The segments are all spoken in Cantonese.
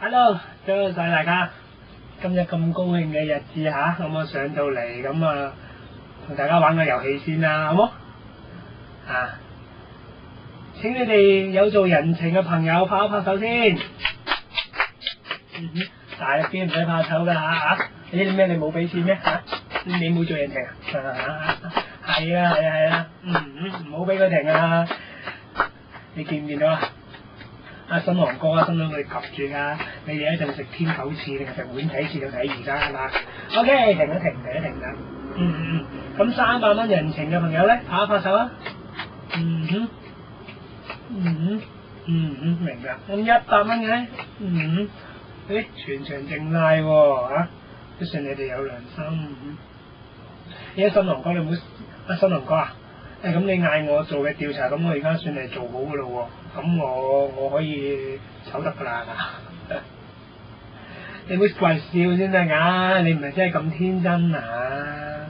Hello，多謝大家，今日咁高興嘅日子嚇，咁我上到嚟咁啊，同大家玩個遊戲先啦，好冇？啊！請你哋有做人情嘅朋友拍一拍手先。大啲唔使怕醜㗎嚇。你知咩？你冇俾錢咩嚇？你冇做人情啊？係啊，唔好俾佢停啊！你見唔見到啊？阿新郎哥、新娘佢哋及住㗎，你哋一陣食天狗翅定係食碗仔翅就睇而家係嘛 ？OK， 停一停啦。咁300蚊人情嘅朋友咧，拍一拍手啊！明㗎。咁100蚊嘅咧，全場靜曬喎嚇，都算你哋有良心。而家新郎哥你唔好，新郎哥啊！咁你嗌我做嘅調查，咁我而家算係做好㗎咯喎，咁我可以走得㗎啦，係嘛？你唔好怪笑先得㗎，你唔係真係咁天真啊！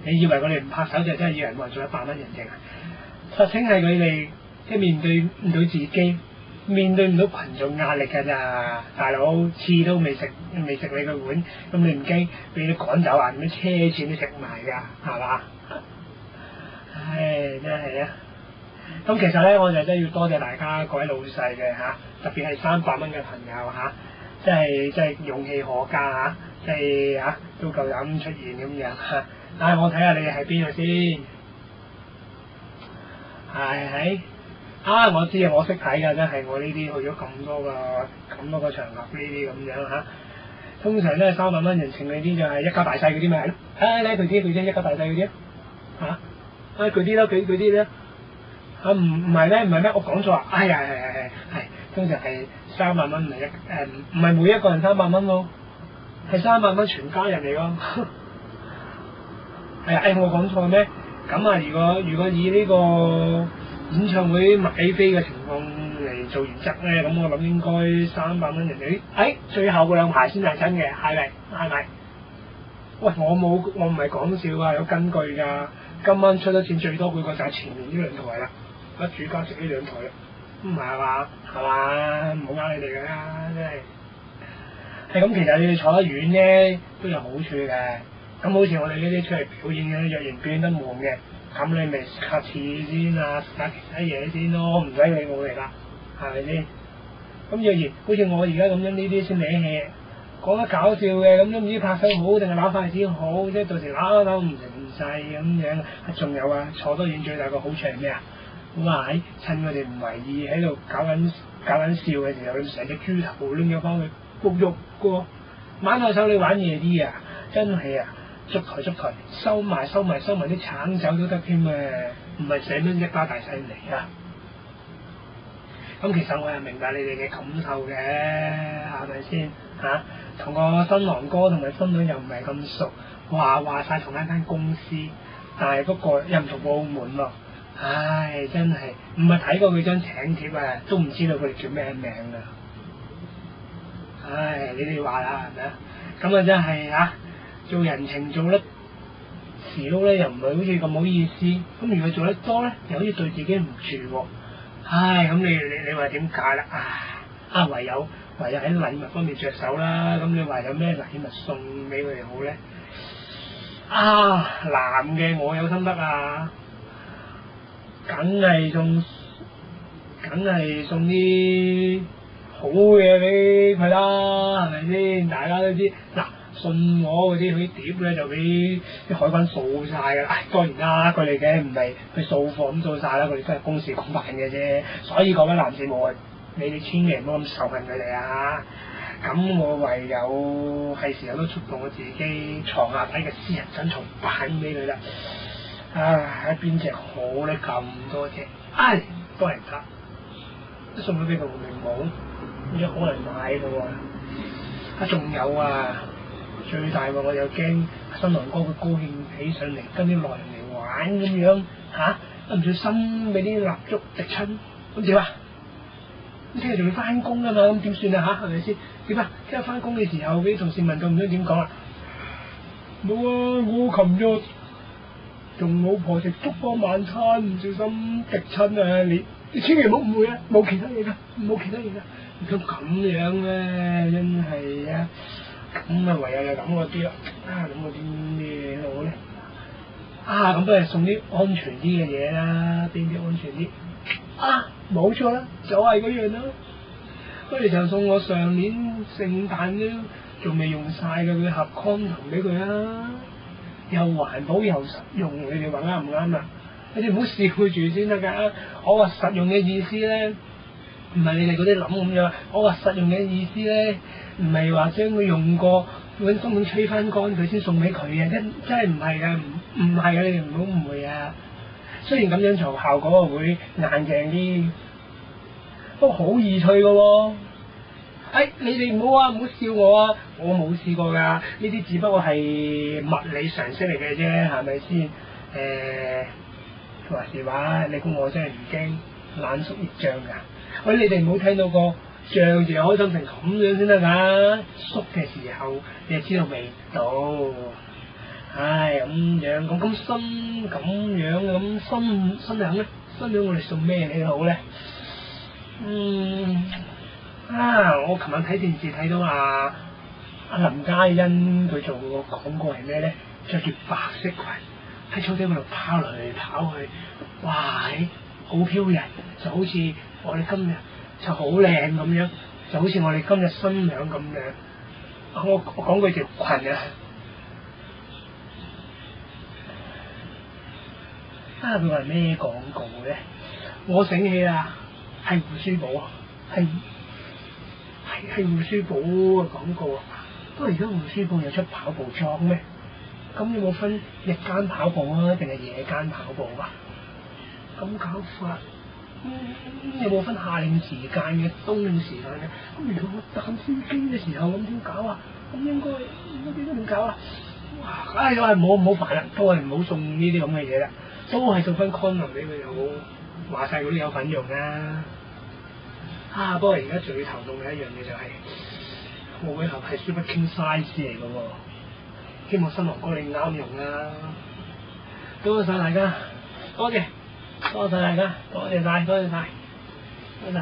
你以為我哋唔拍手就真係以為冇人做100蚊人情啊？實情係佢哋即係面對唔到自己，面對唔到群眾壓力㗎咋，大佬翅都未食你個碗，咁你唔驚俾你趕走啊？咁車錢都食埋㗎，係嘛？唉，真係啊！咁其實咧，我就真係要多謝大家各位老細嘅嚇，特別係300蚊嘅朋友嚇，真係勇氣可嘉嚇，即係嚇都夠膽出現咁樣嚇。我睇下你哋係邊個先？係我知啊，我識睇㗎，真係我呢啲去咗咁多個場合呢啲咁樣嚇。通常咧300蚊人情嗰啲就係一家大細嗰啲咪係咯，咧佢啲一家大細嗰啲啊。佢啲咯，佢啲咧唔係咩？我講錯啊！係，通常係300蚊，唔係每一個人300蚊喎，係300蚊全家人嚟㗎。我講錯咩？咁啊，如果以呢個演唱會買飛嘅情況嚟做原則咧，咁我諗應該300蚊人哋，最後嗰2排先係真嘅，係咪？喂，我唔係講笑啊，有根據㗎。今晚出得錢最多嗰個就係前面呢2台啦，主家食呢2台啦，唔係嘛？係嘛？唔好呃你哋㗎啦，真係。咁，其實你哋坐得遠咧都有好處嘅。咁好似我哋呢啲出嚟表演嘅，若然表演得悶嘅，咁你咪食下翅先啊，食下其他嘢先咯，唔使理我哋啦，係咪先？咁若然好似我而家咁樣呢啲先理氣，講得搞笑嘅，咁都唔知拍手好定係揦筷子好，即係到時揦唔成勢咁樣。仲有啊，坐得遠最大個好處係咩啊？咁趁我哋唔為意喺度搞緊笑嘅時候，你成隻豬頭拎咗翻去焗肉個，玩下手你玩夜啲啊！真係啊，捉台收埋啲橙酒都得添啊！唔係寫咗一家大細嚟啊！咁其實我係明白你哋嘅感受嘅，係咪先嚇？同個新郎哥同埋新娘又唔係咁熟，話晒同一間公司，但係不過又唔同部門咯。真係唔係睇過佢張請帖啊，都唔知道佢哋叫咩名啊！你哋話啦，係咪啊？咁啊真係嚇，做人情做得少咧，又唔係好似咁好意思。咁如果做得多咧，又好似對自己唔住喎。咁你話點解啦？唯有喺禮物方面着手啦。咁你話有咩禮物送俾佢哋好咧？男嘅我有心得啊，梗係送啲好嘢俾佢啦，係咪先？大家都知嗱，信我嗰啲碟咧就俾啲海關掃晒㗎啦。當然啦，佢哋嘅唔係去掃貨咁掃晒啦，佢哋都係公事公辦嘅啫。所以各位男士們，你哋千祈唔好咁仇恨佢哋啊！咁我唯有係時候都觸動我自己床下底嘅私人珍藏版俾佢啦。喺邊隻好咧？咁多隻，多人得，都送咗俾佢會冇，而家好難買㗎喎。仲有啊，最大喎，我又驚新郎哥佢高興起上嚟，跟啲內人嚟玩咁樣唔小心俾啲蠟燭滴親，咁點啊？咁聽日仲要翻工㗎嘛，咁點算啊？係咪先？點啊？聽日翻工嘅時候俾啲同事問到唔知點講啦。冇啊，我琴日同老婆食燭光晚餐，唔小心滴親啊！你千祈唔好誤會啊，冇其他嘢㗎，都咁樣咧，真係啊！咁啊，唯有就諗嗰啲啦。諗嗰啲咩好咧？咁不如送啲安全啲嘅嘢啦，邊啲安全啲？冇錯啦，就係嗰樣啦。不如就送我上年聖誕都仲未用晒嘅盒 condom 俾佢啦，又環保又實用，你哋話啱唔啱啊？你哋唔好笑住先得㗎。我話實用嘅意思咧，唔係你哋嗰啲諗咁樣。我話實用嘅意思咧，唔係話將佢用過揾風筒吹翻乾佢先送俾佢嘅，真係唔係㗎，唔係㗎，你哋唔好誤會啊。雖然咁樣做效果會硬淨啲，不過好易脆㗎喎。你哋唔好笑我啊！我冇試過㗎，呢啲只不過係物理常識嚟嘅啫，係咪先？話時話，你估我真係唔驚冷縮熱脹㗎？你哋唔好聽到個脹字開心成咁樣先得㗎，縮嘅時候你就知道味道。咁樣咁新咁樣咁新娘咧，新娘我哋送咩你好咧？我琴晚睇電視睇到阿林嘉欣佢做個廣告係咩咧？着住白色裙喺草地嗰度跑嚟跑去，哇！好飄逸，就好似我哋今日就好靚咁樣，就好似我哋今日新娘咁樣。我講佢條裙啊！佢話咩廣告咧？我醒起啦，係護舒寶啊，係護舒寶嘅廣告啊！不過而家護舒寶有出跑步裝咩？咁有冇分日間跑步啊，定係夜間跑步啊？咁搞法，有冇分夏令時間嘅、冬令時間嘅？咁如果我搭飛機嘅時候咁點搞啊？咁應該點搞啊？唔好煩啦，都係唔好送呢啲咁嘅嘢啦，都係送翻 condom 俾佢又好，話晒嗰啲有份用啦。不過而家最頭痛嘅一樣嘢就係、我嗰盒係 Super King size 嚟嘅喎，希望新郎哥你啱用啦。多謝大家，多謝大家，多謝晒。